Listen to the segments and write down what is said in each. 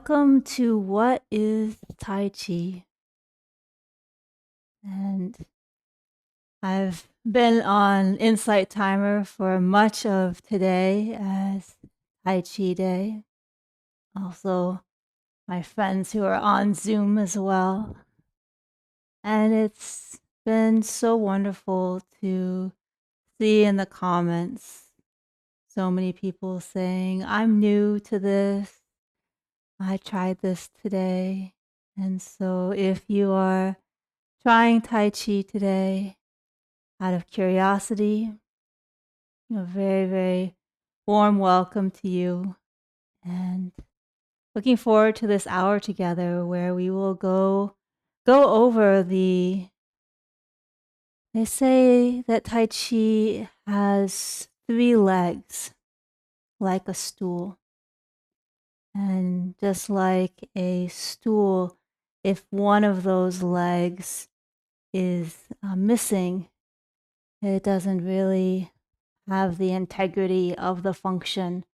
Welcome to What is Tai Chi? And I've been on Insight Timer for much of today as Tai Chi Day. Also, my friends who are on Zoom as well. And it's been so wonderful to see in the comments so many people saying, I'm new to this. I tried this today. And so if you are trying Tai Chi today out of curiosity, a very, very warm welcome to you. And looking forward to this hour together where we will go over they say that Tai Chi has 3 legs like a stool. And just like a stool, if one of those legs is missing, it doesn't really have the integrity of the function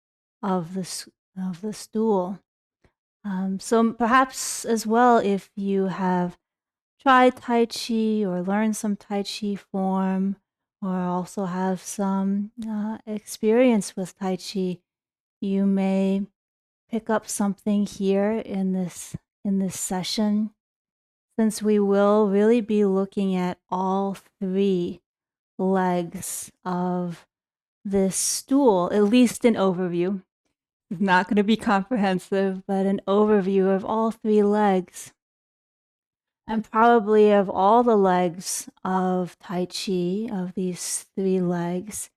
of the stool. So perhaps as well, if you have tried Tai Chi or learned some Tai Chi form, or also have some experience with Tai Chi, you may pick up something here in this session, since we will really be looking at all 3 legs of this stool, at least an overview. It's not going to be comprehensive, but an overview of all 3 legs. And probably of all the legs of Tai Chi, of these 3 legs,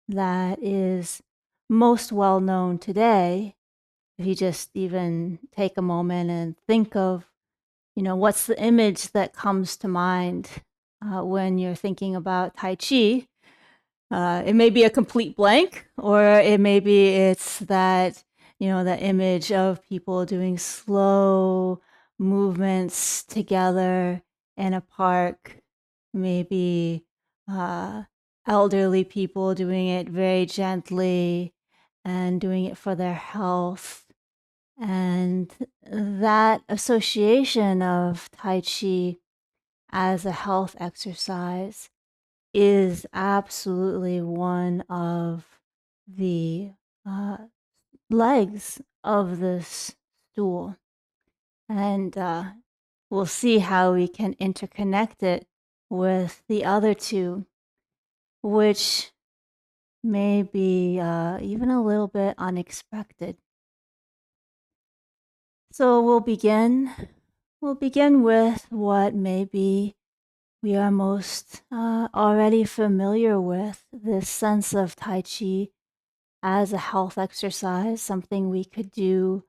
that is most well known today. If you just even take a moment and think of, what's the image that comes to mind when you're thinking about Tai Chi? It may be a complete blank, or it may be it's that, the image of people doing slow movements together in a park, maybe elderly people doing it very gently and doing it for their health. And that association of Tai Chi as a health exercise is absolutely one of the legs of this stool. And we'll see how we can interconnect it with the other 2, which may be even a little bit unexpected. So we'll begin with what maybe we are most already familiar with, this sense of Tai Chi as a health exercise, something we could do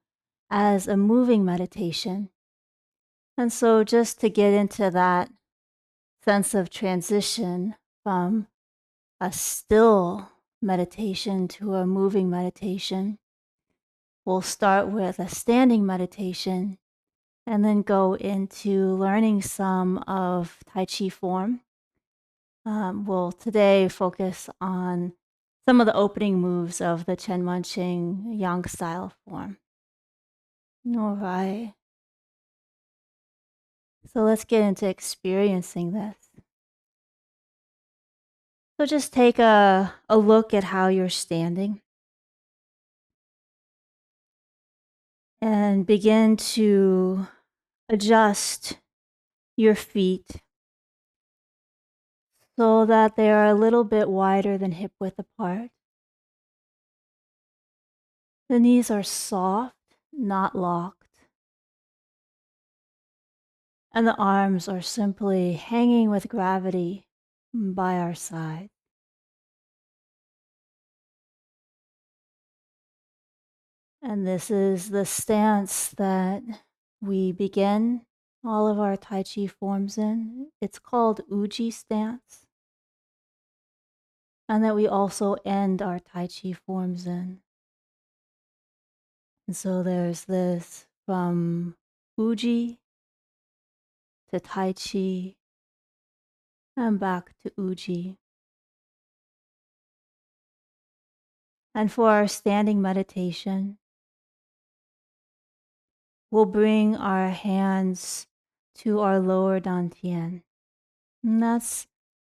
as a moving meditation. And so just to get into that sense of transition from a still meditation to a moving meditation, we'll start with a standing meditation and then go into learning some of Tai Chi form. We'll today focus on some of the opening moves of the Chen Manqing Yang style form. All right. So let's get into experiencing this. So just take a look at how you're standing and begin to adjust your feet so that they are a little bit wider than hip width apart. The knees are soft, not locked. And the arms are simply hanging with gravity by our side. And this is the stance that we begin all of our Tai Chi forms in. It's called Uji stance. And that we also end our Tai Chi forms in. And so there's this from Uji to Tai Chi and back to Uji. And for our standing meditation, we'll bring our hands to our lower dantian. And that's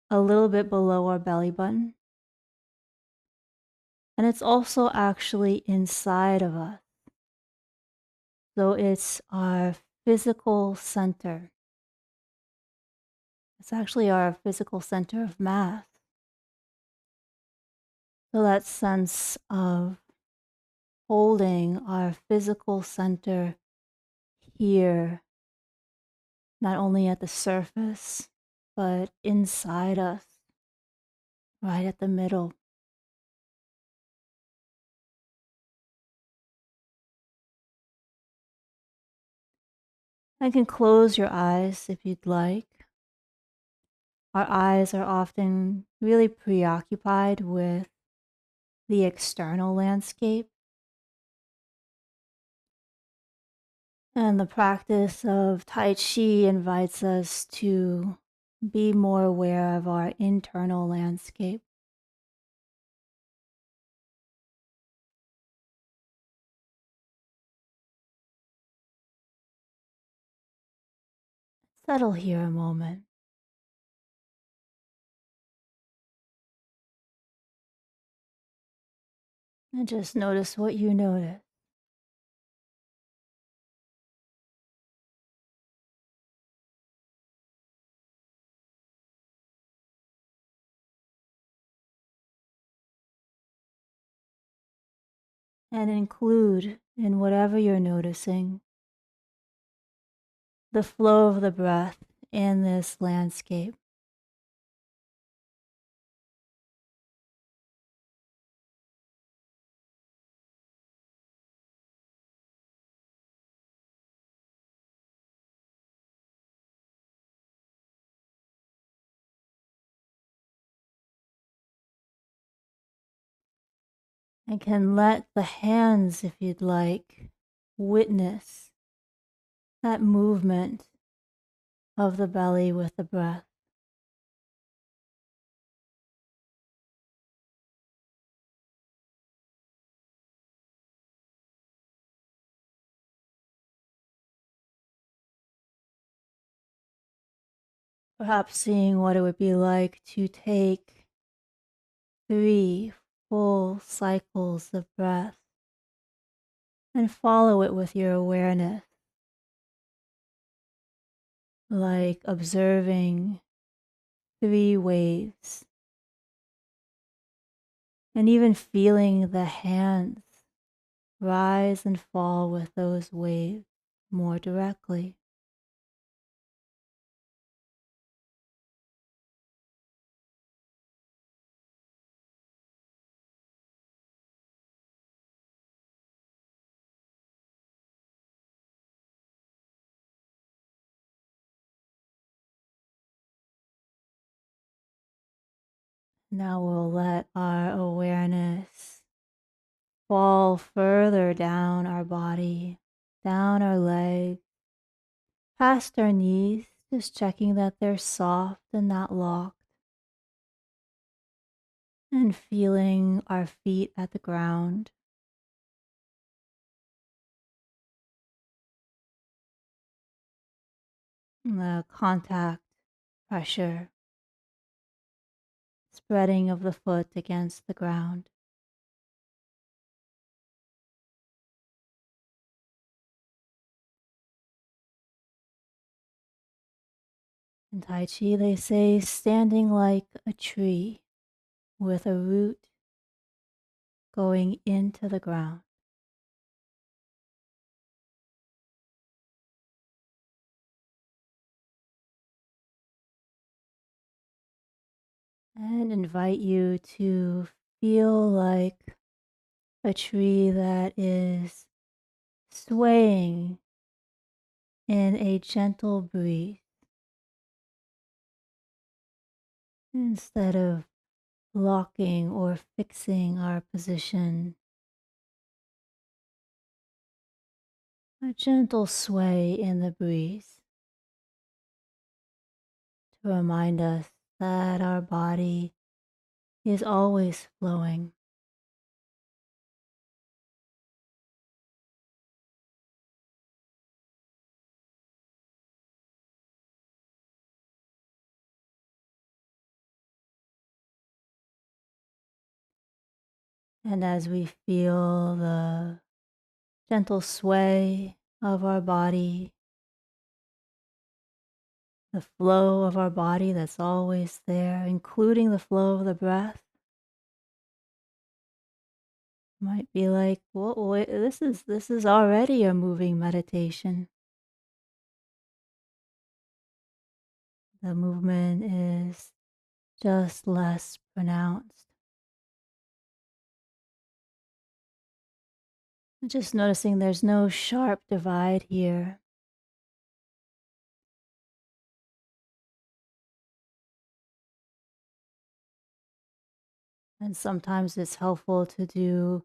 a little bit below our belly button. And it's also actually inside of us. So it's our physical center. It's actually our physical center of mass. So that sense of holding our physical center here, not only at the surface, but inside us, right at the middle. I can close your eyes if you'd like. Our eyes are often really preoccupied with the external landscape. And the practice of Tai Chi invites us to be more aware of our internal landscape. Settle here a moment and just notice what you notice. And include in whatever you're noticing the flow of the breath in this landscape. And can let the hands, if you'd like, witness that movement of the belly with the breath. Perhaps seeing what it would be like to take 3 full cycles of breath and follow it with your awareness, like observing 3 waves and even feeling the hands rise and fall with those waves more directly. Now we'll let our awareness fall further down our body, down our legs, past our knees, just checking that they're soft and not locked, and feeling our feet at the ground. The contact, pressure, spreading of the foot against the ground. In Tai Chi, they say standing like a tree with a root going into the ground. And invite you to feel like a tree that is swaying in a gentle breeze instead of locking or fixing our position. A gentle sway in the breeze to remind us that our body is always flowing. And as we feel the gentle sway of our body, the flow of our body that's always there, including the flow of the breath, might be like, well, wait, this is already a moving meditation. The movement is just less pronounced. Just noticing there's no sharp divide here. And sometimes it's helpful to do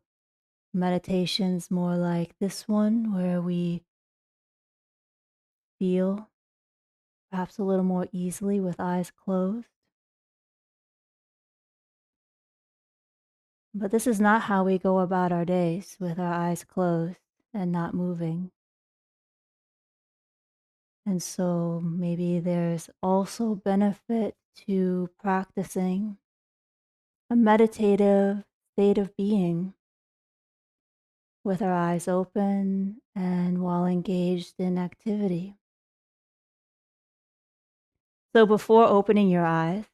meditations more like this one, where we feel perhaps a little more easily with eyes closed. But this is not how we go about our days with our eyes closed and not moving. And so maybe there's also benefit to practicing a meditative state of being with our eyes open and while engaged in activity. So before opening your eyes,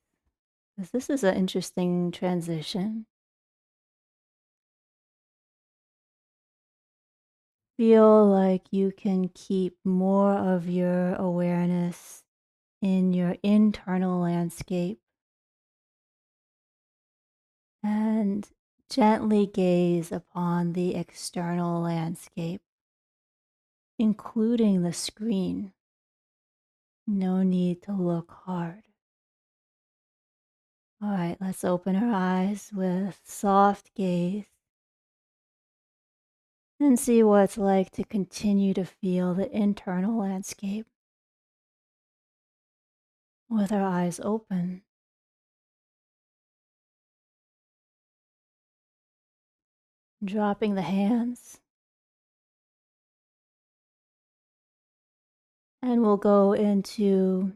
because this is an interesting transition, feel like you can keep more of your awareness in your internal landscape and gently gaze upon the external landscape, including the screen. No need to look hard. All right, let's open our eyes with soft gaze and see what it's like to continue to feel the internal landscape with our eyes open. Dropping the hands, and we'll go into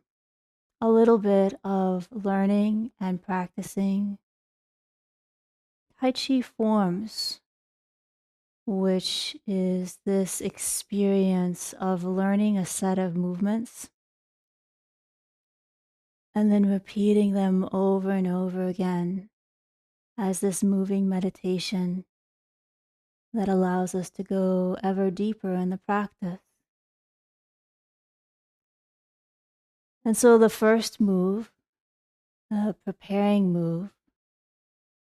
a little bit of learning and practicing Tai Chi forms, which is this experience of learning a set of movements and then repeating them over and over again as this moving meditation that allows us to go ever deeper in the practice. And so the first move, the preparing move,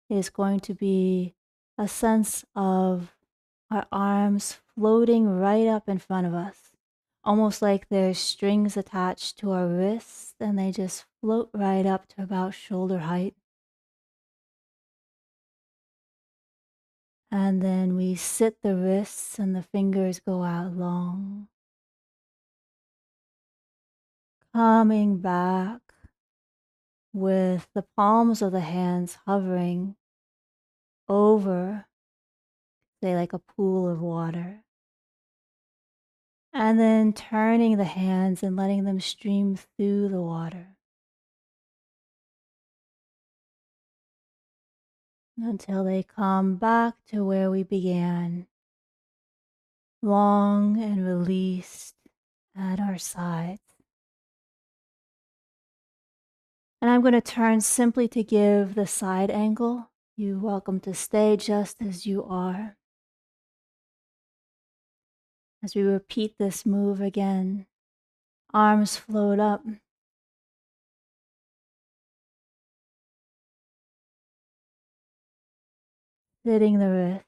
is going to be a sense of our arms floating right up in front of us, almost like there's strings attached to our wrists and they just float right up to about shoulder height. And then we sit the wrists and the fingers go out long, coming back with the palms of the hands hovering over, say, like a pool of water. And then turning the hands and letting them stream through the water until they come back to where we began, long and released at our sides. And I'm going to turn simply to give the side angle. You're welcome to stay just as you are. As we repeat this move again, arms float up, sitting the wrist,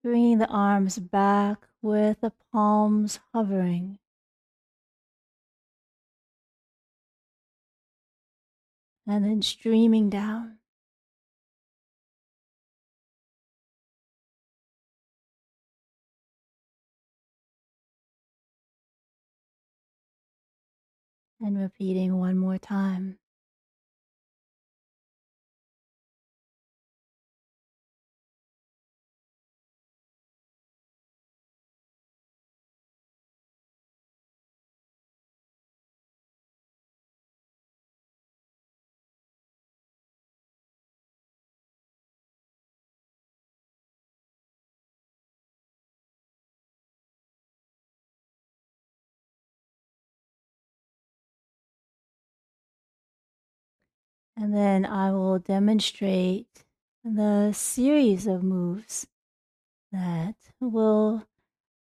bringing the arms back with the palms hovering, and then streaming down. And repeating one more time. And then I will demonstrate the series of moves that we'll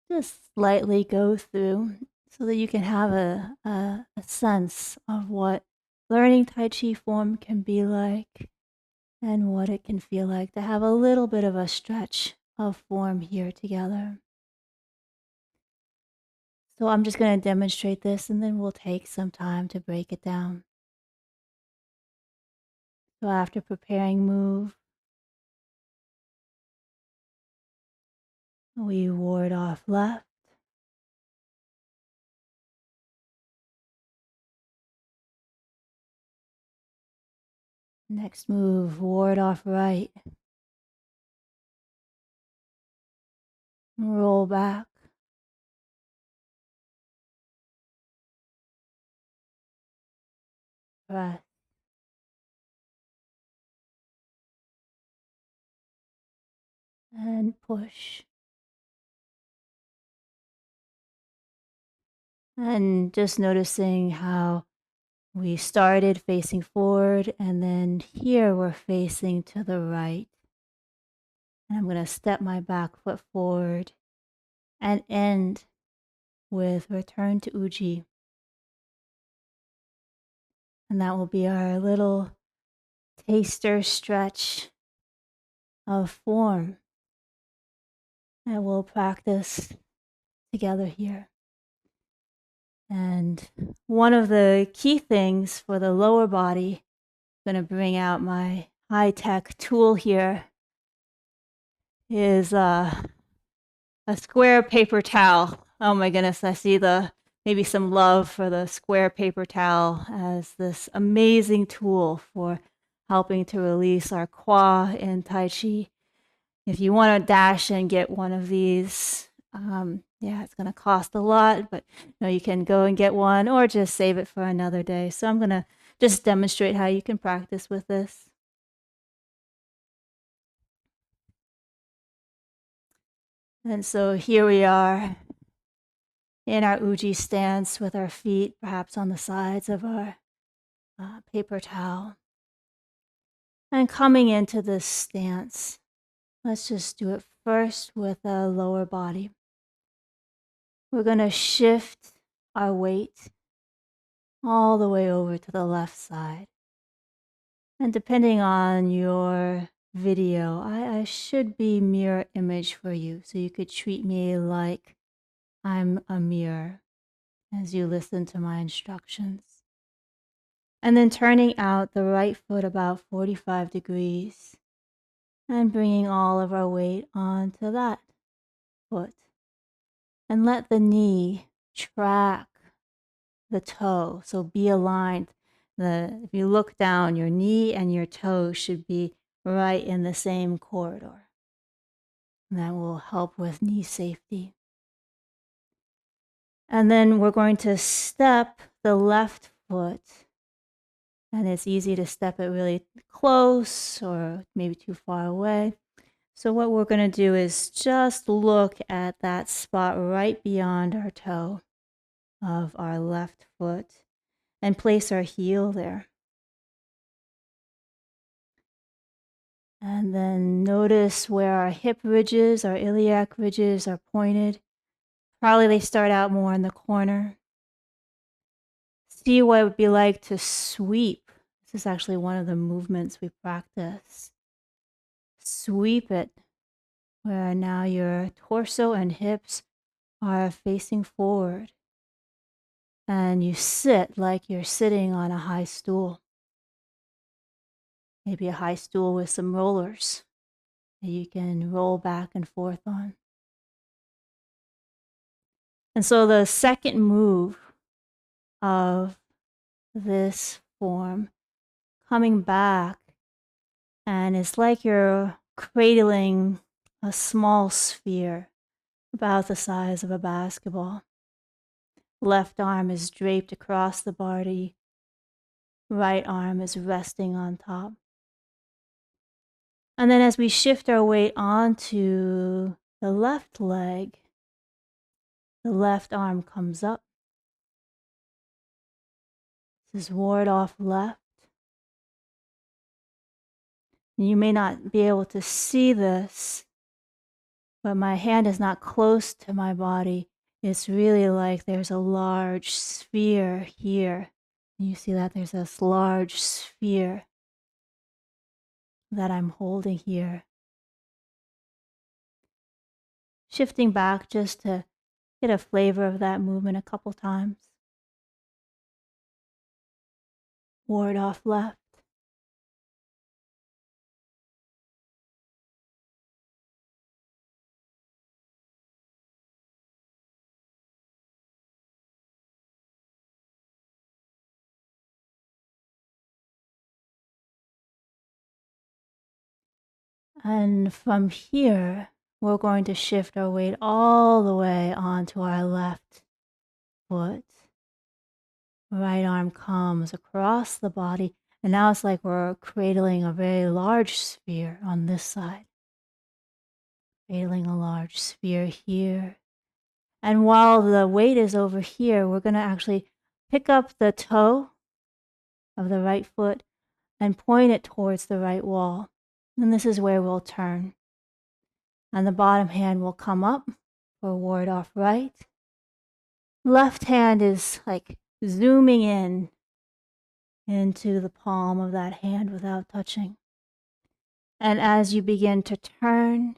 just slightly go through so that you can have a sense of what learning Tai Chi form can be like and what it can feel like to have a little bit of a stretch of form here together. So I'm just going to demonstrate this and then we'll take some time to break it down. So after preparing move, we ward off left. Next move, ward off right. Roll back. Press. And push. And just noticing how we started facing forward and then here we're facing to the right. And I'm going to step my back foot forward and end with return to Uji. And that will be our little taster stretch of form that we'll practice together here. And one of the key things for the lower body, I'm going to bring out my high-tech tool here, is a square paper towel. Oh my goodness, I see maybe some love for the square paper towel as this amazing tool for helping to release our Qua in Tai Chi. If you want to dash and get one of these, yeah, it's going to cost a lot, but you can go and get one or just save it for another day. So I'm going to just demonstrate how you can practice with this. And so here we are in our Uji stance with our feet perhaps on the sides of our paper towel. And coming into this stance, let's just do it first with the lower body. We're going to shift our weight all the way over to the left side. And depending on your video, I should be mirror image for you. So you could treat me like I'm a mirror as you listen to my instructions. And then turning out the right foot about 45 degrees and bringing all of our weight onto that foot. And let the knee track the toe, so be aligned. If you look down, your knee and your toe should be right in the same corridor. And that will help with knee safety. And then we're going to step the left foot. And it's easy to step it really close or maybe too far away. So what we're going to do is just look at that spot right beyond our toe of our left foot and place our heel there. And then notice where our hip ridges, our iliac ridges are pointed. Probably they start out more in the corner. See what it would be like to sweep. This is actually one of the movements we practice. Sweep it, where now your torso and hips are facing forward. And you sit like you're sitting on a high stool. Maybe a high stool with some rollers that you can roll back and forth on. And so the second move of this form, coming back, and it's like you're cradling a small sphere about the size of a basketball. Left arm is draped across the body. Right arm is resting on top. And then as we shift our weight onto the left leg, the left arm comes up. This is ward off left. You may not be able to see this, but my hand is not close to my body. It's really like there's a large sphere here. You see that there's this large sphere that I'm holding here. Shifting back just to get a flavor of that movement a couple times. Ward off left. And from here, we're going to shift our weight all the way onto our left foot. Right arm comes across the body, and now it's like we're cradling a very large sphere on this side. Cradling a large sphere here. And while the weight is over here, we're going to actually pick up the toe of the right foot and point it towards the right wall. And this is where we'll turn. And the bottom hand will come up for ward off right. Left hand is like zooming in into the palm of that hand without touching. And as you begin to turn,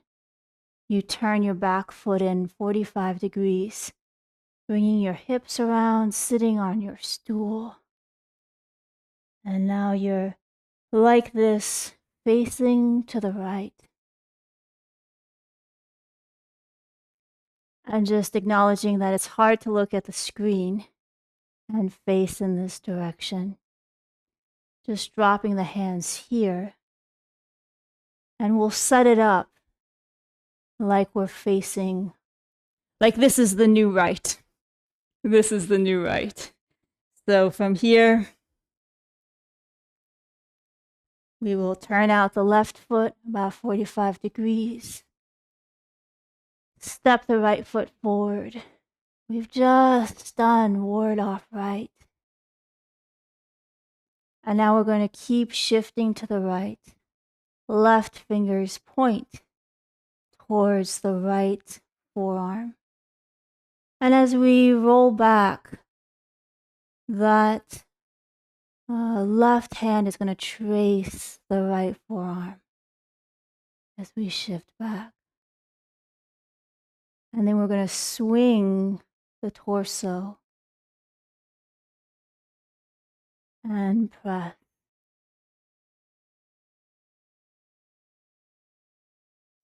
you turn your back foot in 45 degrees, bringing your hips around, sitting on your stool. And now you're like this, facing to the right. And just acknowledging that it's hard to look at the screen and face in this direction. Just dropping the hands here. And we'll set it up like we're facing, like this is the new right. This is the new right. So from here, we will turn out the left foot about 45 degrees. Step the right foot forward. We've just done ward off right. And now we're going to keep shifting to the right. Left fingers point towards the right forearm. And as we roll back, that left hand is going to trace the right forearm as we shift back. And then we're going to swing the torso and press.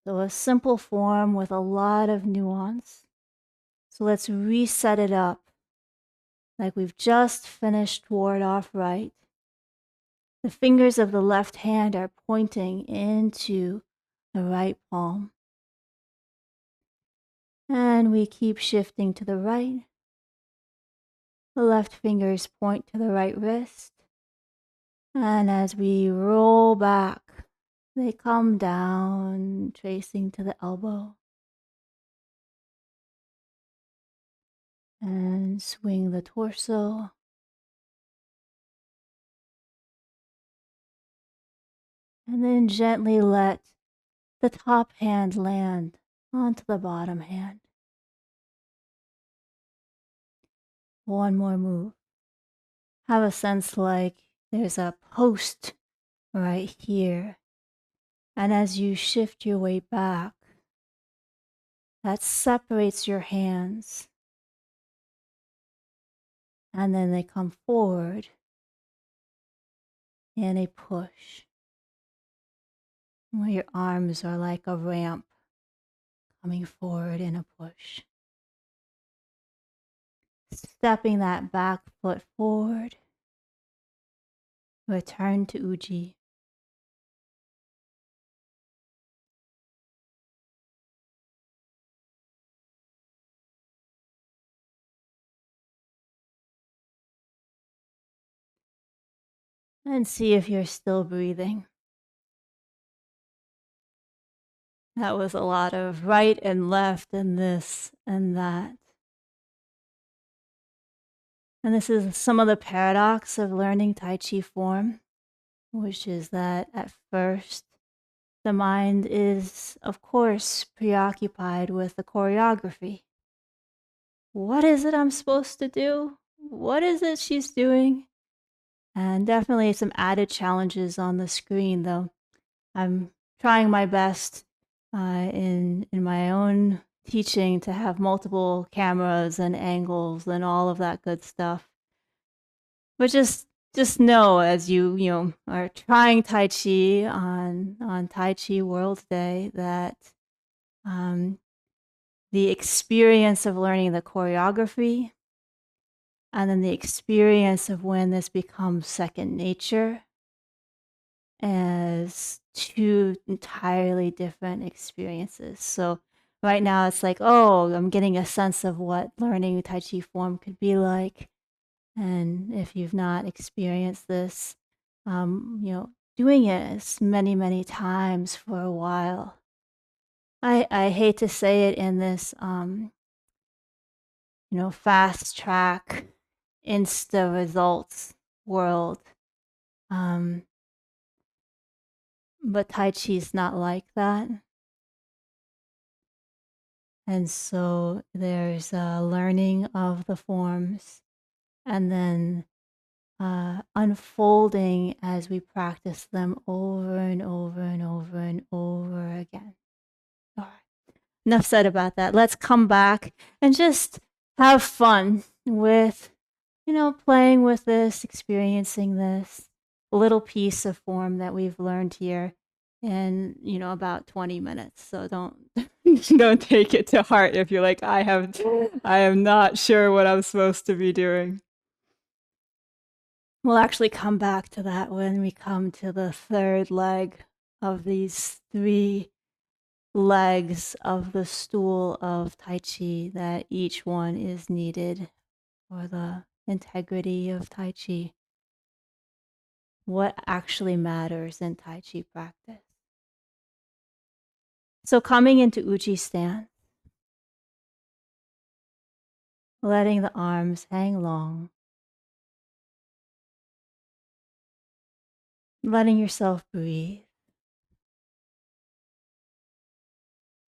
So a simple form with a lot of nuance. So let's reset it up like we've just finished ward off right. The fingers of the left hand are pointing into the right palm. And we keep shifting to the right. The left fingers point to the right wrist. And as we roll back, they come down, tracing to the elbow. And swing the torso. And then gently let the top hand land onto the bottom hand. One more move. Have a sense like there's a post right here. And as you shift your weight back, that separates your hands. And then they come forward in a push, where your arms are like a ramp coming forward in a push. Stepping that back foot forward, return to Ujjayi. And see if you're still breathing. That was a lot of right and left and this and that. And this is some of the paradox of learning Tai Chi form, which is that at first the mind is, of course, preoccupied with the choreography. What is it I'm supposed to do? What is it she's doing? And definitely some added challenges on the screen, though. I'm trying my best in my own teaching to have multiple cameras and angles and all of that good stuff. But just know as you are trying Tai Chi on Tai Chi World Day that um, the experience of learning the choreography and then the experience of when this becomes second nature as two entirely different experiences. So right now it's like, oh, I'm getting a sense of what learning Tai Chi form could be like. And if you've not experienced this, doing it many, many times for a while. I hate to say it in this, fast track, insta results world. Um, but Tai Chi is not like that. And so there's a learning of the forms and then unfolding as we practice them over and over and over and over again. All right. Enough said about that. Let's come back and just have fun with, playing with this, experiencing this little piece of form that we've learned here in, about 20 minutes. So don't don't take it to heart if you're like, I am not sure what I'm supposed to be doing. We'll actually come back to that when we come to the third leg of these three legs of the stool of Tai Chi, that each one is needed for the integrity of Tai Chi. What actually matters in Tai Chi practice. So coming into Uchi stance, letting the arms hang long, letting yourself breathe.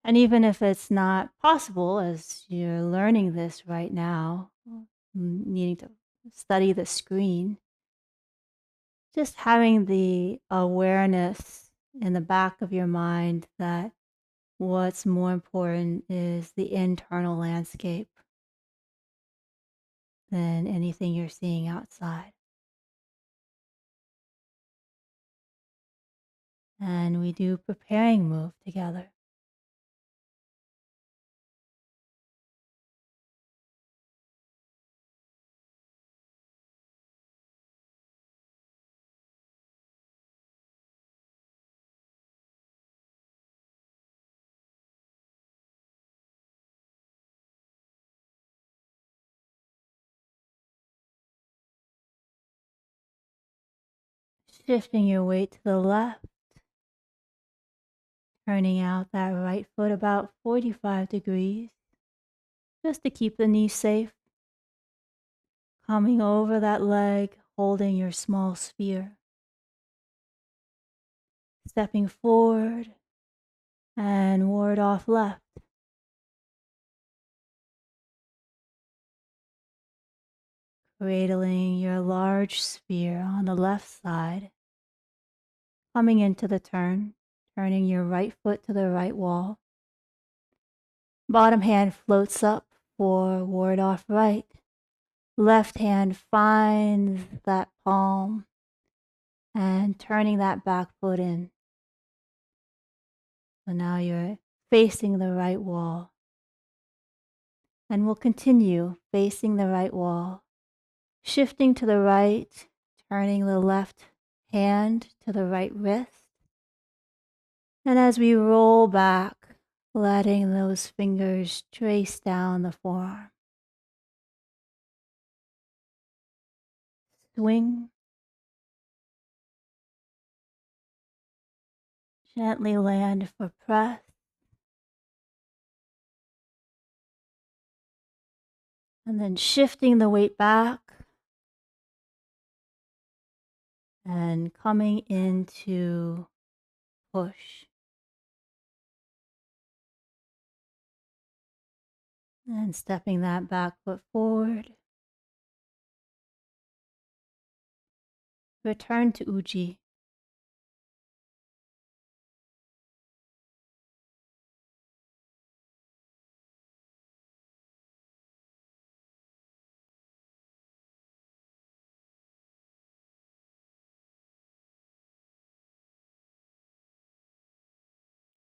And even if it's not possible as you're learning this right now, needing to study the screen, just having the awareness in the back of your mind that what's more important is the internal landscape than anything you're seeing outside. And we do preparing move together. Shifting your weight to the left, turning out that right foot about 45 degrees, just to keep the knee safe. Coming over that leg, holding your small sphere. Stepping forward and ward off left. Cradling your large sphere on the left side. Coming into the turn, turning your right foot to the right wall. Bottom hand floats up for ward off right. Left hand finds that palm and turning that back foot in. So now you're facing the right wall. And we'll continue facing the right wall, shifting to the right, turning the left hand to the right wrist. And as we roll back, letting those fingers trace down the forearm. Swing. Gently land for press. And then shifting the weight back. And coming into push. And stepping that back foot forward. Return to Uji.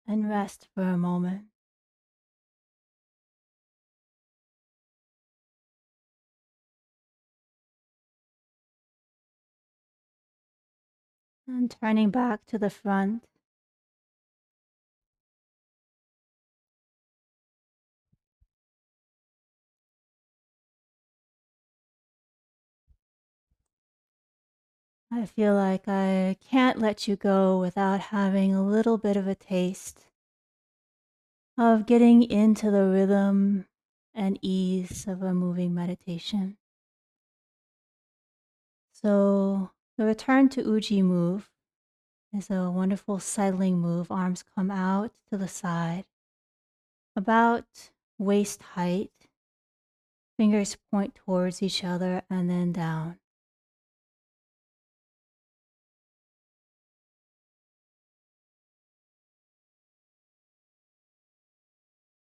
And rest for a moment. And turning back to the front. I feel like I can't let you go without having a little bit of a taste of getting into the rhythm and ease of a moving meditation. So the return to Uji move is a wonderful settling move. Arms come out to the side, about waist height. Fingers point towards each other and then down.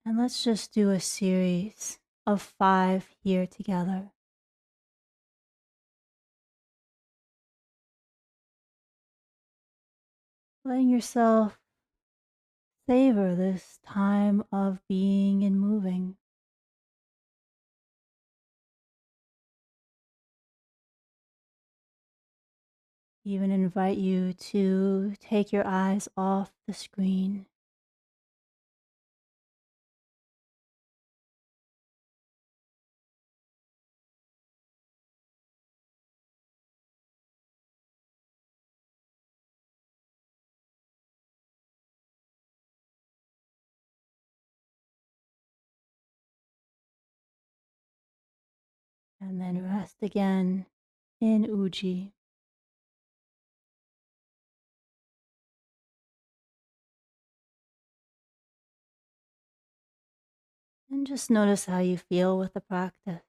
And let's just do a series of 5 here together. Letting yourself savor this time of being and moving. Even invite you to take your eyes off the screen. And then rest again in Uji. And just notice how you feel with the practice.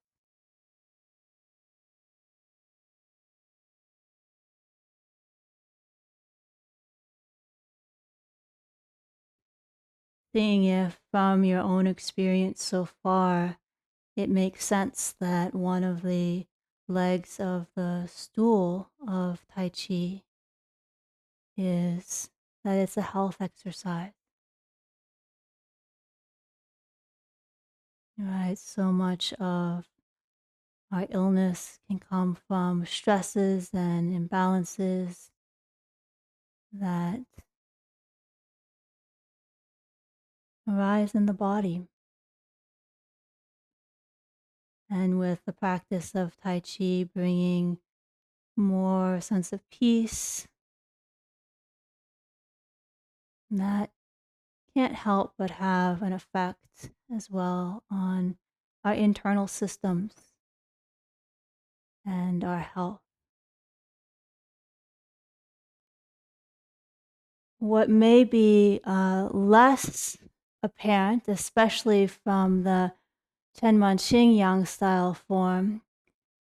Seeing if from your own experience so far, it makes sense that one of the legs of the stool of Tai Chi is that it's a health exercise. Right? So much of our illness can come from stresses and imbalances that arise in the body. And with the practice of Tai Chi bringing more sense of peace, that can't help but have an effect as well on our internal systems and our health. What may be less apparent, especially from the Chenman Xing Yang style form,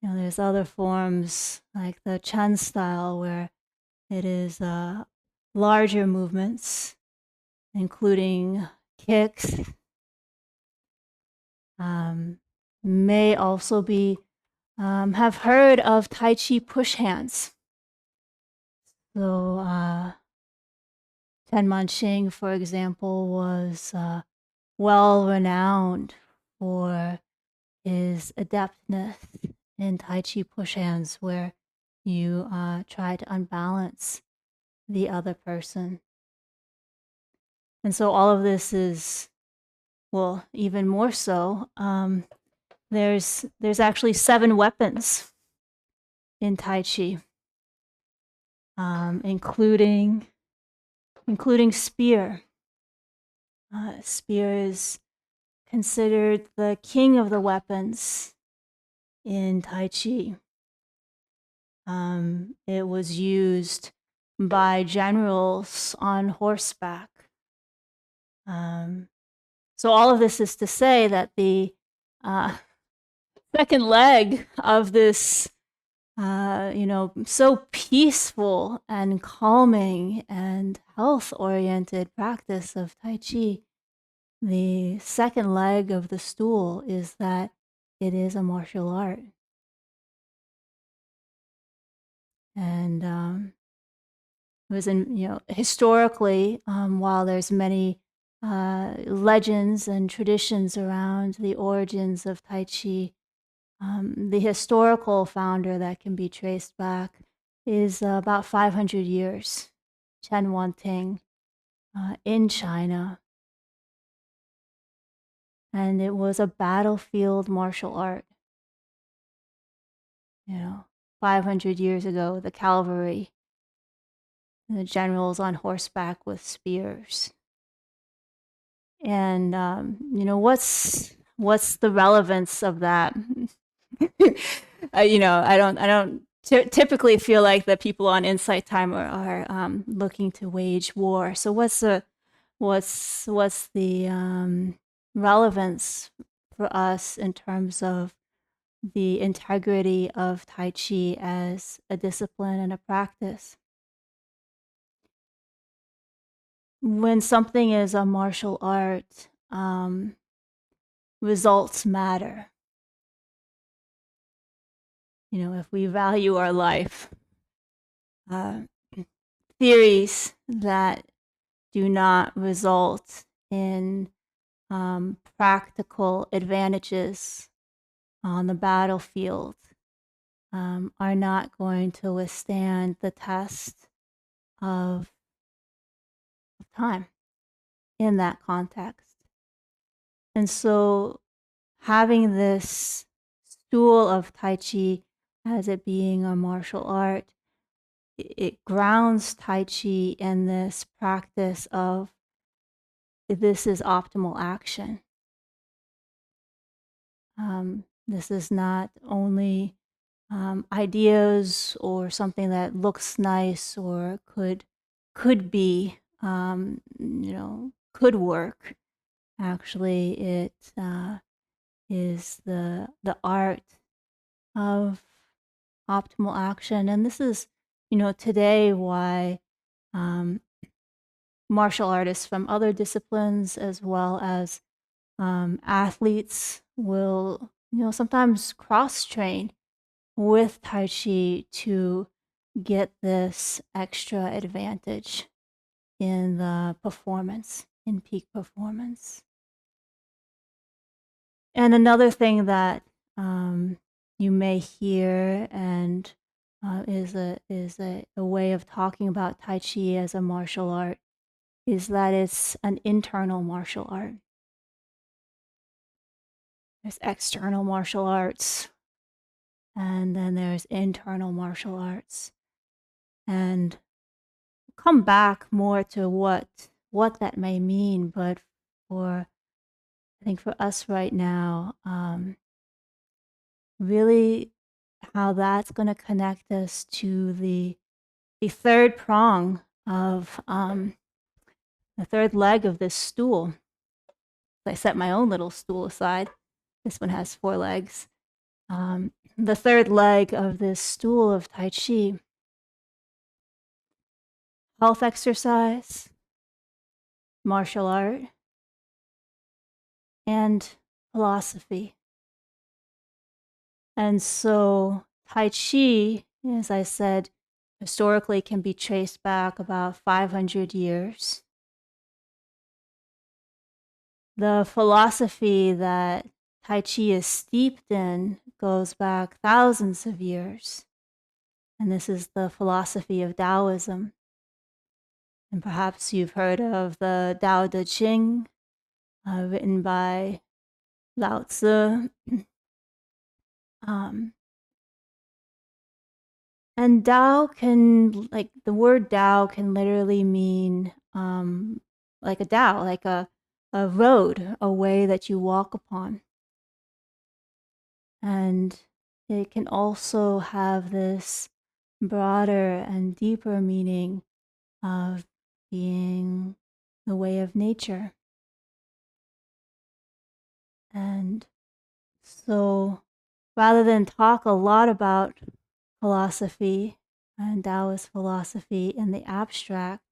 there's other forms like the Chen style where it is larger movements, including kicks. May also be have heard of Tai Chi push hands. So Chen Manqing, for example, was well renowned for his adeptness in Tai Chi push hands, where you try to unbalance the other person. And so all of this is, well, even more so. There's actually 7 weapons in Tai Chi, including spear. Spear is considered the king of the weapons in Tai Chi. It was used by generals on horseback. So all of this is to say that the uh, second leg of this, so peaceful and calming and health-oriented practice of Tai Chi. The second leg of the stool is that it is a martial art. And it was historically, while there's many legends and traditions around the origins of Tai Chi, the historical founder that can be traced back is about 500 years, Chen Wanting, in China. And it was a battlefield martial art. 500 years ago, the cavalry, the generals on horseback with spears. And what's the relevance of that? I don't typically feel like the people on Insight Time are looking to wage war. So what's the relevance for us in terms of the integrity of Tai Chi as a discipline and a practice? When something is a martial art, results matter. If we value our life, theories that do not result in practical advantages on the battlefield are not going to withstand the test of time in that context. And so having this stool of Tai Chi as it being a martial art, it grounds Tai Chi in this practice of this is optimal action. This is not only ideas or something that looks nice or could be, could work. Actually, it is the art of optimal action. And this is, today why martial artists from other disciplines as well as athletes will, sometimes cross-train with Tai Chi to get this extra advantage in the performance, in peak performance. And another thing that you may hear and is a way of talking about Tai Chi as a martial art is that it's an internal martial art. There's external martial arts, and then there's internal martial arts. And come back more to what that may mean, but I think for us right now, really how that's going to connect us to the third prong of the third leg of this stool. I set my own little stool aside. This one has 4 legs. The third leg of this stool of Tai Chi: health exercise, martial art, and philosophy. And so Tai Chi, as I said, historically can be traced back about 500 years. The philosophy that Tai Chi is steeped in goes back thousands of years. And this is the philosophy of Taoism. And perhaps you've heard of the Tao Te Ching, written by Lao Tzu. And Tao can, like the word Tao can literally mean like a Tao, like a road, a way that you walk upon. And it can also have this broader and deeper meaning of being the way of nature. And So rather than talk a lot about philosophy and Taoist philosophy in the abstract,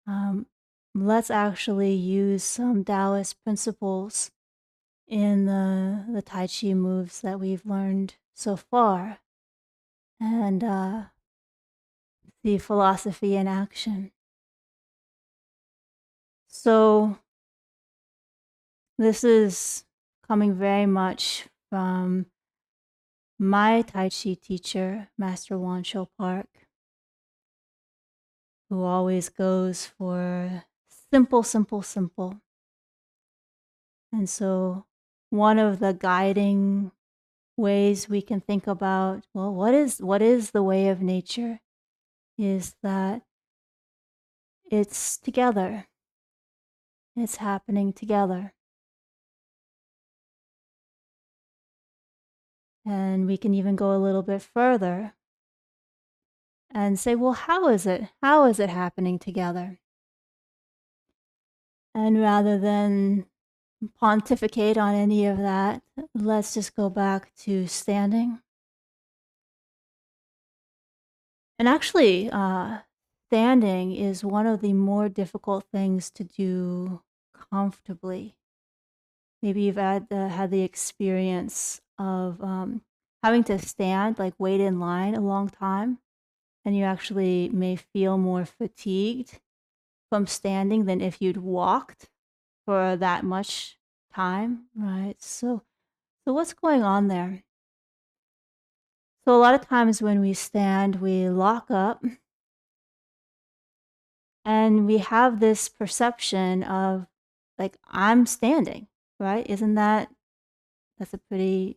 um, let's actually use some Taoist principles in the Tai Chi moves that we've learned so far and the philosophy in action. So this is coming very much from my Tai Chi teacher, Master Wan Chou Park, who always goes for simple, simple, simple. And so one of the guiding ways we can think about, well, what is the way of nature, is that it's together. It's happening together. And we can even go a little bit further and say, well, how is it? How is it happening together? And rather than pontificate on any of that, let's just go back to standing. And actually, standing is one of the more difficult things to do comfortably. Maybe you've had the experience of having to stand, like wait in line a long time, and you actually may feel more fatigued from standing than if you'd walked for that much time, right? So what's going on there? So a lot of times when we stand, we lock up and we have this perception of like, I'm standing, right? Isn't that's a pretty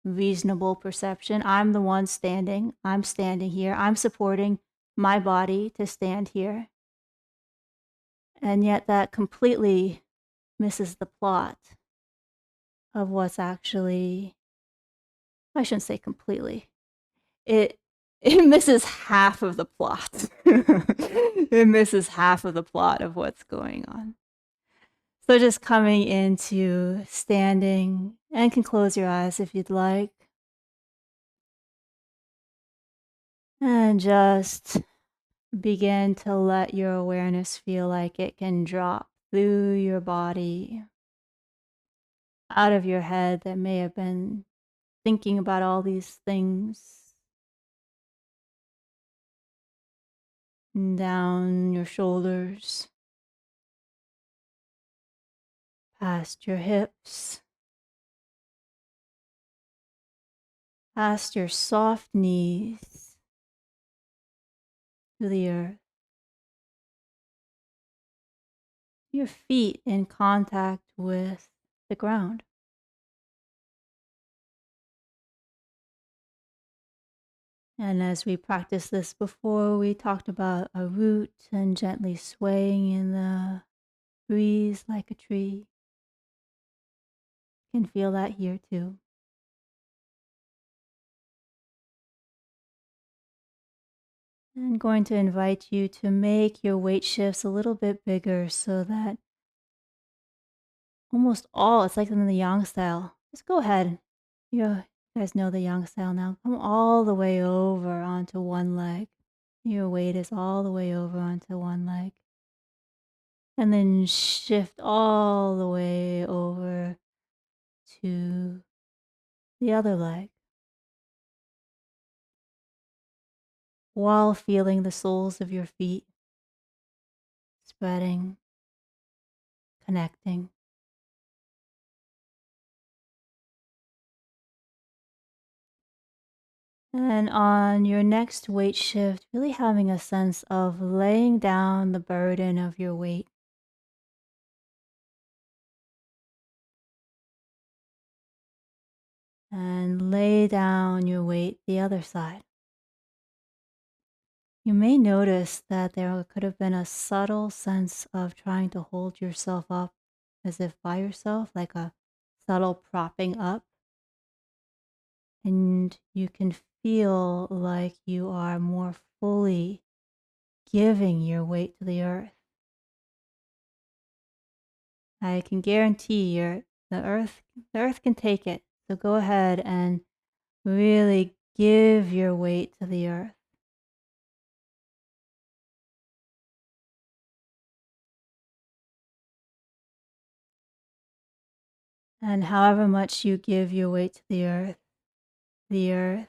reasonable perception? I'm the one standing. I'm standing here. I'm supporting my body to stand here. And yet that completely misses the plot of what's actually, I shouldn't say completely. It it misses half of the plot. It misses half of the plot of what's going on. So just coming into standing, and can close your eyes if you'd like. And just begin to let your awareness feel like it can drop through your body, out of your head that may have been thinking about all these things, and down your shoulders, past your hips, past your soft knees to the earth, your feet in contact with the ground. And as we practiced this before, we talked about a root and gently swaying in the breeze like a tree. You can feel that here too. I'm going to invite you to make your weight shifts a little bit bigger so that almost all, it's like in the yang style. Just go ahead. You guys know the yang style now. Come all the way over onto one leg. Your weight is all the way over onto one leg. And then shift all the way over to the other leg while feeling the soles of your feet spreading, connecting. And on your next weight shift, really having a sense of laying down the burden of your weight. And lay down your weight the other side. You may notice that there could have been a subtle sense of trying to hold yourself up as if by yourself, like a subtle propping up. And you can feel like you are more fully giving your weight to the earth. I can guarantee the earth can take it. So go ahead and really give your weight to the earth. And however much you give your weight to the earth,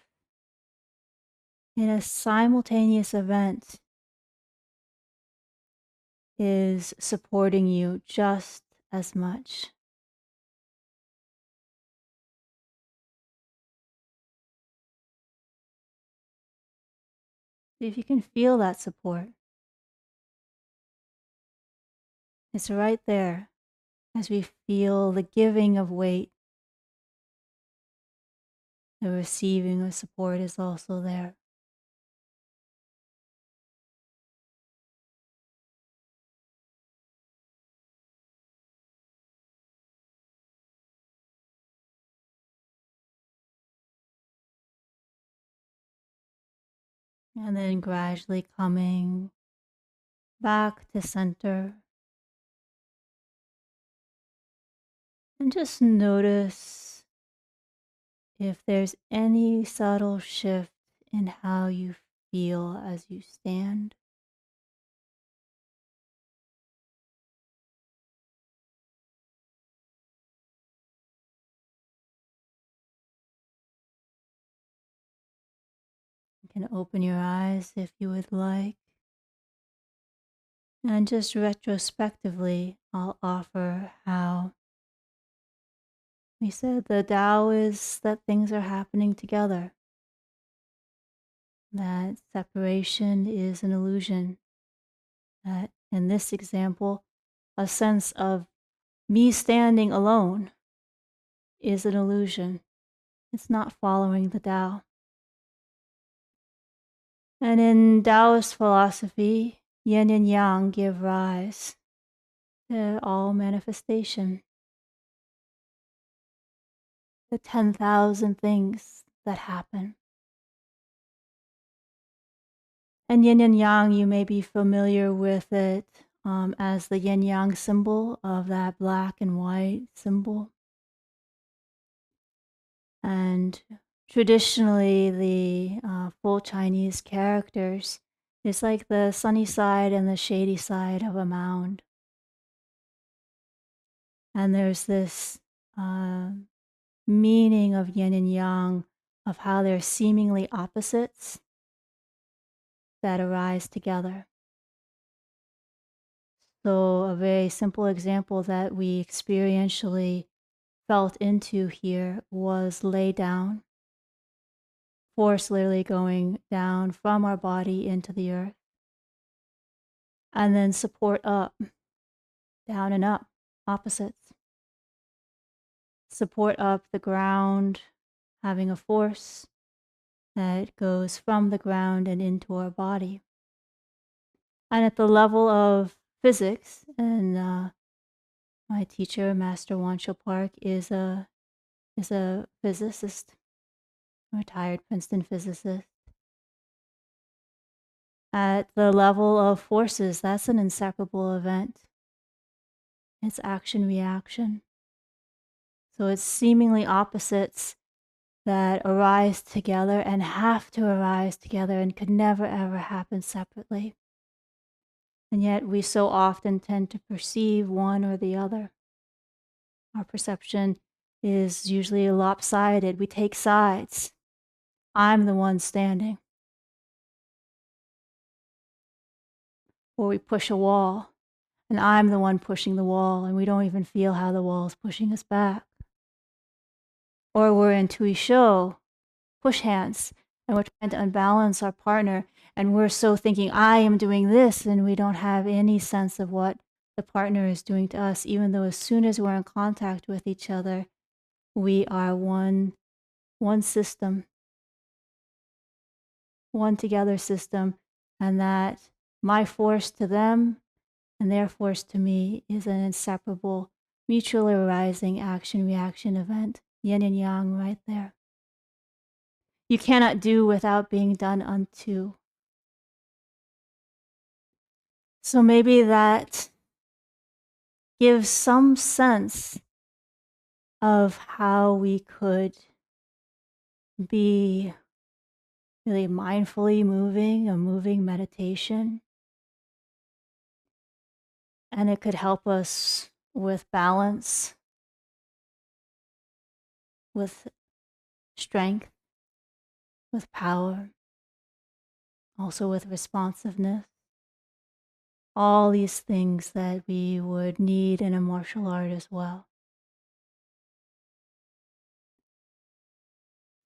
in a simultaneous event, is supporting you just as much. If you can feel that support, it's right there as we feel the giving of weight. The receiving of support is also there. And then gradually coming back to center. And just notice if there's any subtle shift in how you feel as you stand. You can open your eyes if you would like. And just retrospectively, I'll offer how we said the Tao is that things are happening together, that separation is an illusion, that in this example, a sense of me standing alone is an illusion. It's not following the Tao. And in Taoist philosophy, yin and yang give rise to all manifestation, the 10,000 things that happen. And yin and yang, you may be familiar with it as the yin yang symbol of that black and white symbol. And traditionally, the full Chinese characters is like the sunny side and the shady side of a mound. And there's this meaning of yin and yang, of how they're seemingly opposites that arise together. So, a very simple example that we experientially felt into here was lay down, force literally going down from our body into the earth, and then support up, down and up, opposites. Support up the ground, having a force that goes from the ground and into our body. And at the level of physics, and my teacher, Master Wancho Park, is a physicist, a retired Princeton physicist. At the level of forces, that's an inseparable event. It's action reaction. So it's seemingly opposites that arise together and have to arise together and could never ever happen separately. And yet we so often tend to perceive one or the other. Our perception is usually lopsided. We take sides. I'm the one standing. Or we push a wall, and I'm the one pushing the wall, and we don't even feel how the wall is pushing us back. Or we're in Tui Sho, push hands, and we're trying to unbalance our partner, and we're so thinking, I am doing this, and we don't have any sense of what the partner is doing to us, even though as soon as we're in contact with each other, we are one system, one together system, and that my force to them and their force to me is an inseparable, mutually arising action reaction event, yin and yang right there. You cannot do without being done unto. So maybe that gives some sense of how we could be really mindfully moving, a moving meditation. And it could help us with balance, with strength, with power, also with responsiveness. All these things that we would need in a martial art as well.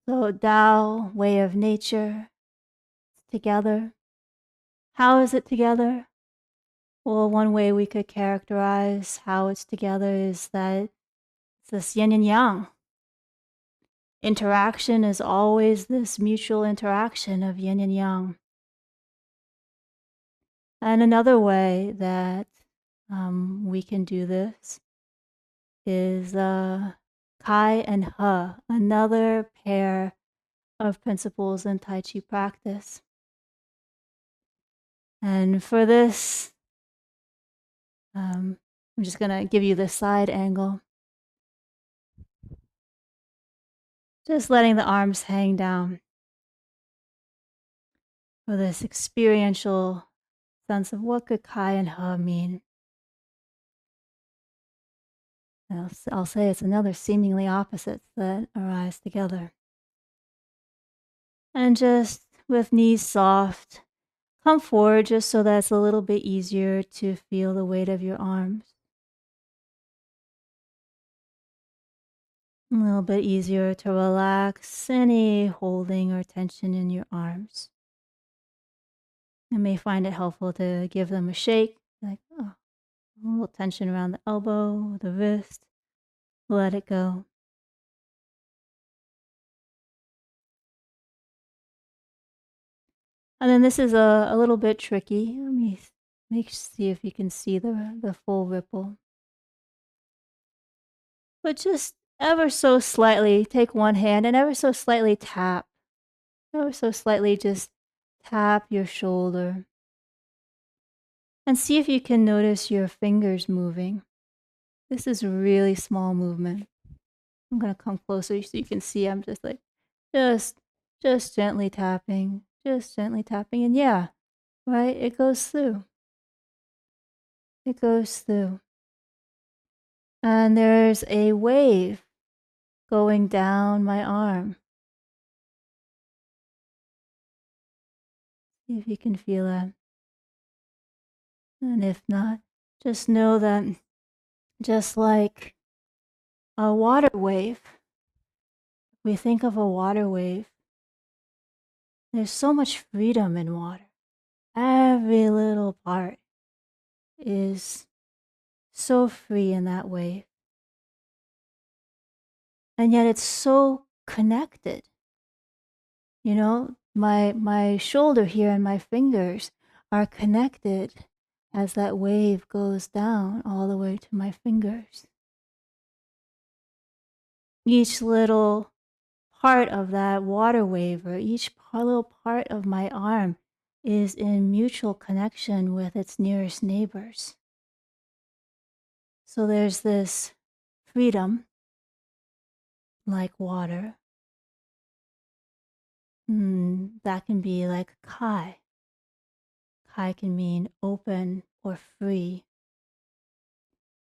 So Tao, way of nature, together. How is it together? Well, one way we could characterize how it's together is that it's this yin and yang. Interaction is always this mutual interaction of yin and yang. And another way that we can do this is Kai and He, another pair of principles in Tai Chi practice. And for this, I'm just going to give you the side angle. Just letting the arms hang down for this experiential sense of what could Kai and He mean. I'll say it's another seemingly opposites that arise together. And just with knees soft, come forward just so that it's a little bit easier to feel the weight of your arms. A little bit easier to relax any holding or tension in your arms. You may find it helpful to give them a shake, like a little tension around the elbow, the wrist. Let it go. And then this is a little bit tricky. Let me see if you can see the full ripple. But just ever so slightly take one hand and ever so slightly tap. Ever so slightly just tap your shoulder. And see if you can notice your fingers moving. This is a really small movement. I'm going to come closer so you can see I'm just like, just gently tapping. Just gently tapping. And yeah, right? It goes through. It goes through. And there's a wave going down my arm. See if you can feel that. And if not, just know that just like a water wave, we think of a water wave, there's so much freedom in water. Every little part is so free in that wave. And yet it's so connected. You know, my shoulder here and my fingers are connected as that wave goes down all the way to my fingers. Each little part of that water wave or each little part of my arm is in mutual connection with its nearest neighbors. So there's this freedom like water. That can be like Kai. Kai can mean open or free.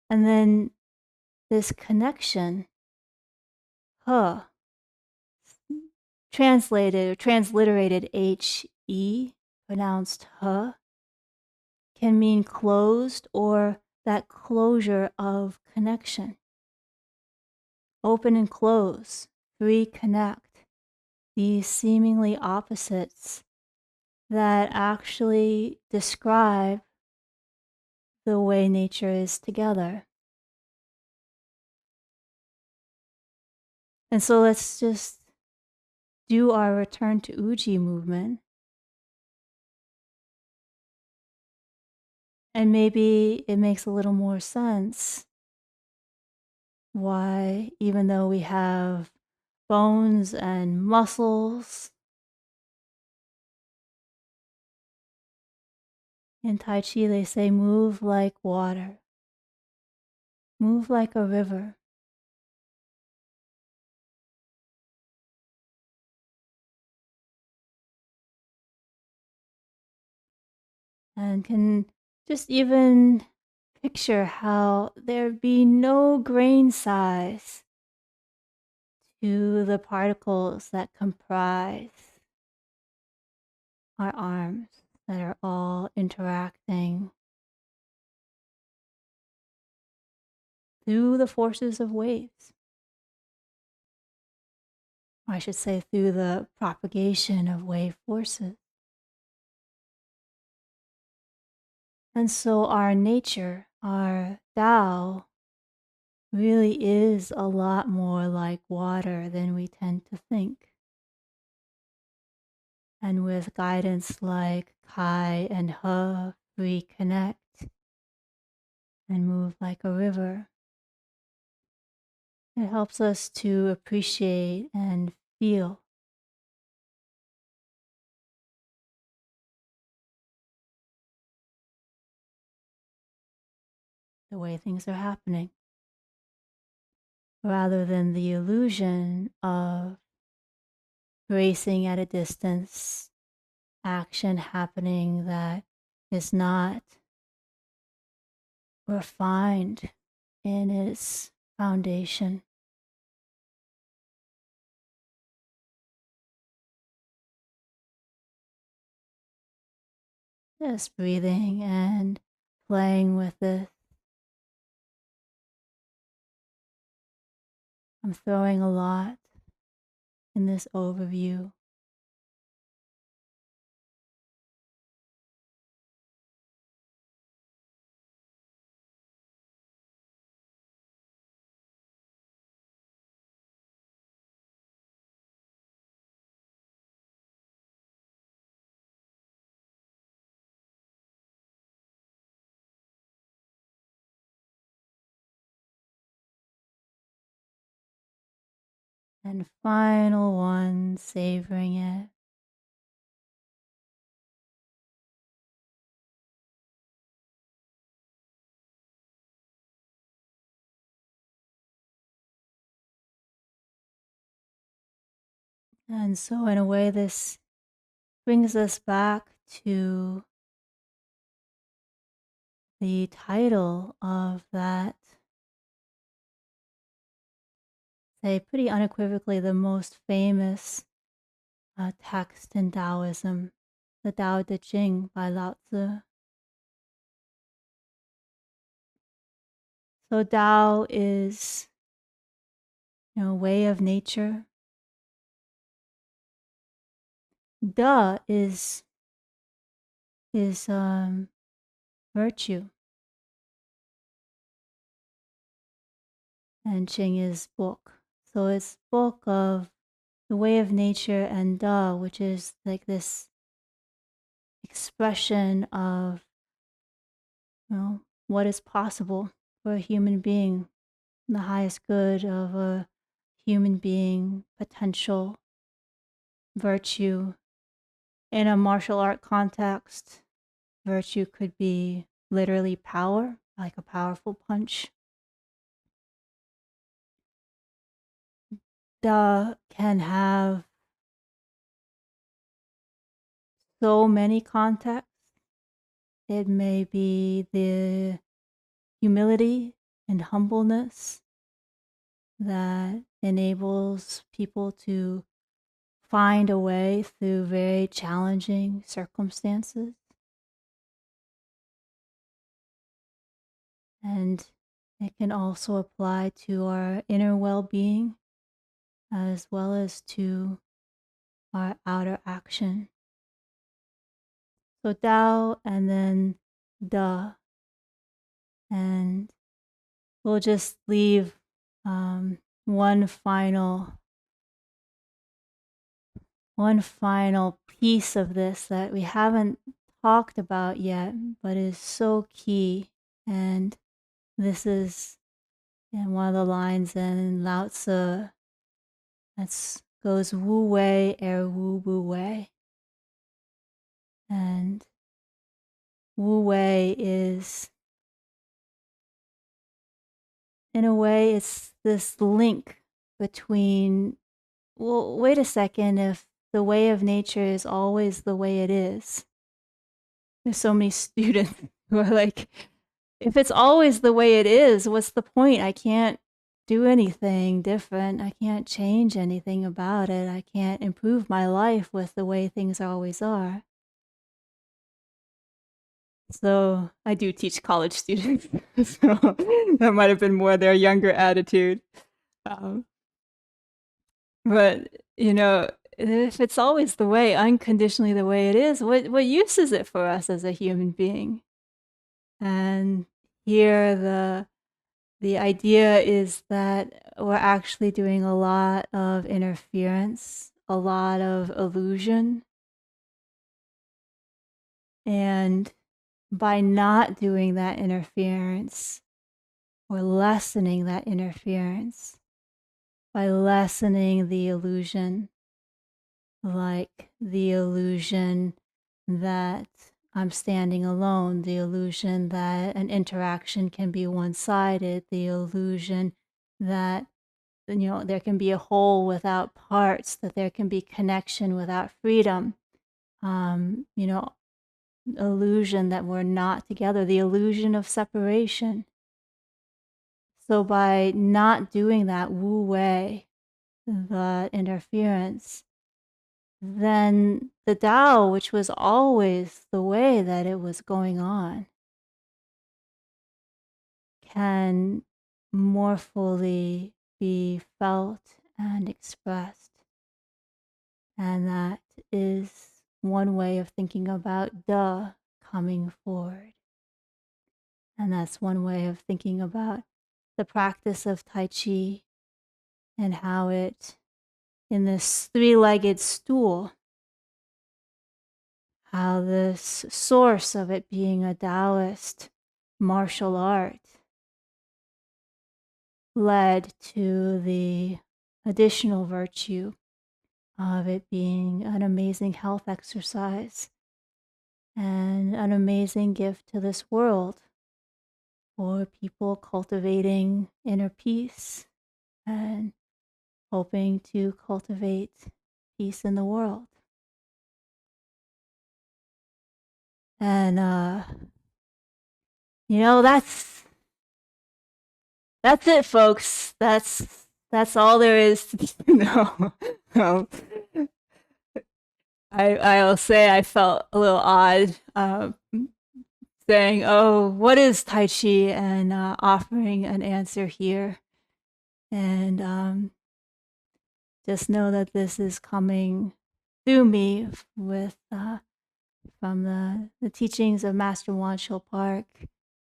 And then this connection, He, translated or transliterated He, pronounced He, can mean closed or that closure of connection. Open and close, free, connect, these seemingly opposites that actually describe the way nature is together. And so let's just do our return to Uji movement. And maybe it makes a little more sense why, even though we have bones and muscles, in Tai Chi they say move like water, move like a river. and can just even picture how there be no grain size to the particles that comprise our arms that are all interacting through the forces of waves. Or I should say, through the propagation of wave forces. And so our nature, our Tao, really is a lot more like water than we tend to think. And with guidance like Kai and He, we connect and move like a river. It helps us to appreciate and feel the way things are happening, rather than the illusion of racing at a distance, action happening that is not refined in its foundation. Just breathing and playing with it. I'm throwing a lot in this overview. And final one, savoring it. And so, in a way, this brings us back to the title of that, say, pretty unequivocally, the most famous text in Taoism, the Tao Te Ching by Lao Tzu. So Tao is, way of nature. Da is virtue, and Ching is book. So it's book of the way of nature, and Da, which is like this expression of, what is possible for a human being, the highest good of a human being, potential, virtue. In a martial art context, virtue could be literally power, like a powerful punch. Da can have so many contexts. It may be the humility and humbleness that enables people to find a way through very challenging circumstances. And it can also apply to our inner well being as well as to our outer action. So Tao and then Da. And we'll just leave one final piece of this that we haven't talked about yet, but is so key. And this is one of the lines in Lao Tzu that goes Wu Wei er Wu Bu Wei. And Wu Wei is, in a way, it's this link between, well, wait a second, if the way of nature is always the way it is, There's so many students who are like, if it's always the way it is, what's the point? I can't do anything different. I can't change anything about it. I can't improve my life with the way things always are. So I do teach college students, so that might have been more their younger attitude. Um, but if it's always the way, unconditionally the way it is, what use is it for us as a human being? And here the idea is that we're actually doing a lot of interference, a lot of illusion, and by not doing that interference, we're lessening that interference by lessening the illusion, like the illusion that I'm standing alone, the illusion that an interaction can be one-sided, the illusion that there can be a whole without parts, that there can be connection without freedom. Um, you know, illusion that we're not together, the illusion of separation. So by not doing that wu wei, the interference, then the Tao, which was always the way that it was going on, can more fully be felt and expressed. And that is one way of thinking about the coming forward. And that's one way of thinking about the practice of Tai Chi and how it, in this three-legged stool, how this source of it being a Taoist martial art led to the additional virtue of it being an amazing health exercise and an amazing gift to this world for people cultivating inner peace and hoping to cultivate peace in the world. And that's it, folks. That's all there is to know. um, I'll say I felt a little odd saying, "Oh, what is Tai Chi?" and offering an answer here. And just know that this is coming through me with from the teachings of Master Wan Shou Park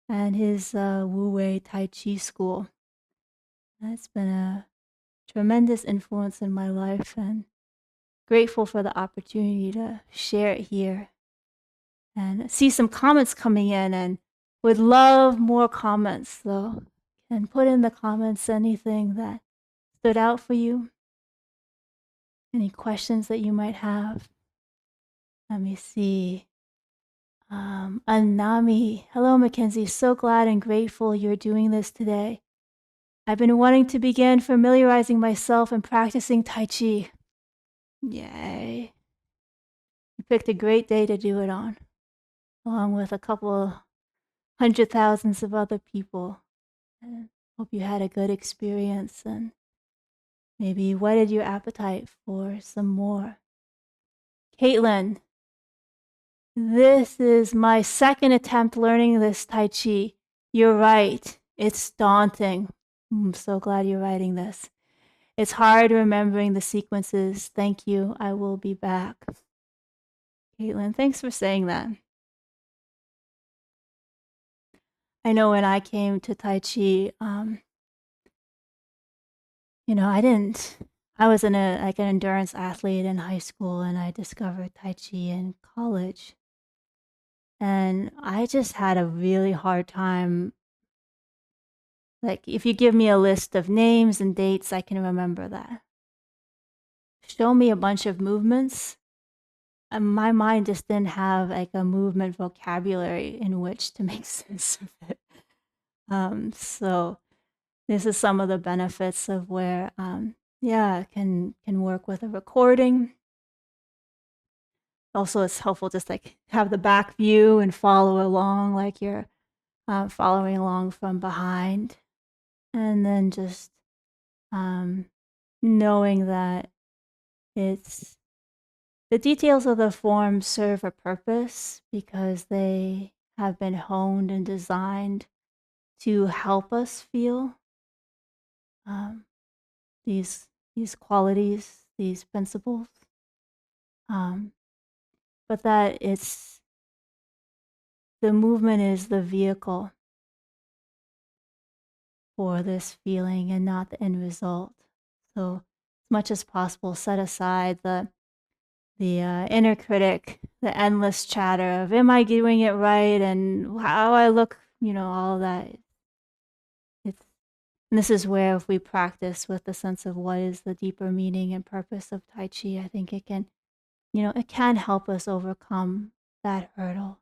and his Wu Wei Tai Chi school. It's been a tremendous influence in my life, and grateful for the opportunity to share it here. And see some comments coming in, and would love more comments. So, and put in the comments anything that stood out for you, any questions that you might have. Let me see. Anami, hello, Mackenzie. So glad and grateful you're doing this today. I've been wanting to begin familiarizing myself and practicing Tai Chi. Yay. You picked a great day to do it on, along with a couple hundred thousands of other people. And hope you had a good experience and maybe whetted your appetite for some more. Caitlin, this is my second attempt learning this Tai Chi. You're right. It's daunting. I'm so glad you're writing this. It's hard remembering the sequences. Thank you. I will be back. Caitlin, thanks for saying that. I know when I came to Tai Chi, I was an endurance athlete in high school, and I discovered Tai Chi in college. And I just had a really hard time. Like, if you give me a list of names and dates, I can remember that. Show me a bunch of movements, and my mind just didn't have like a movement vocabulary in which to make sense of it. So this is some of the benefits of where, can work with a recording. also it's helpful just like have the back view and follow along like you're following along from behind. And then just um, knowing that it's the details of the form serve a purpose because they have been honed and designed to help us feel um, these these qualities, these principles. Um, but that it's the movement is the vehicle for this feeling and not the end result. So, as much as possible, set aside the inner critic, the endless chatter of "Am I doing it right?" and "How I look," all of that. It's and this is where if we practice with the sense of what is the deeper meaning and purpose of Tai Chi, I think it can help us overcome that hurdle.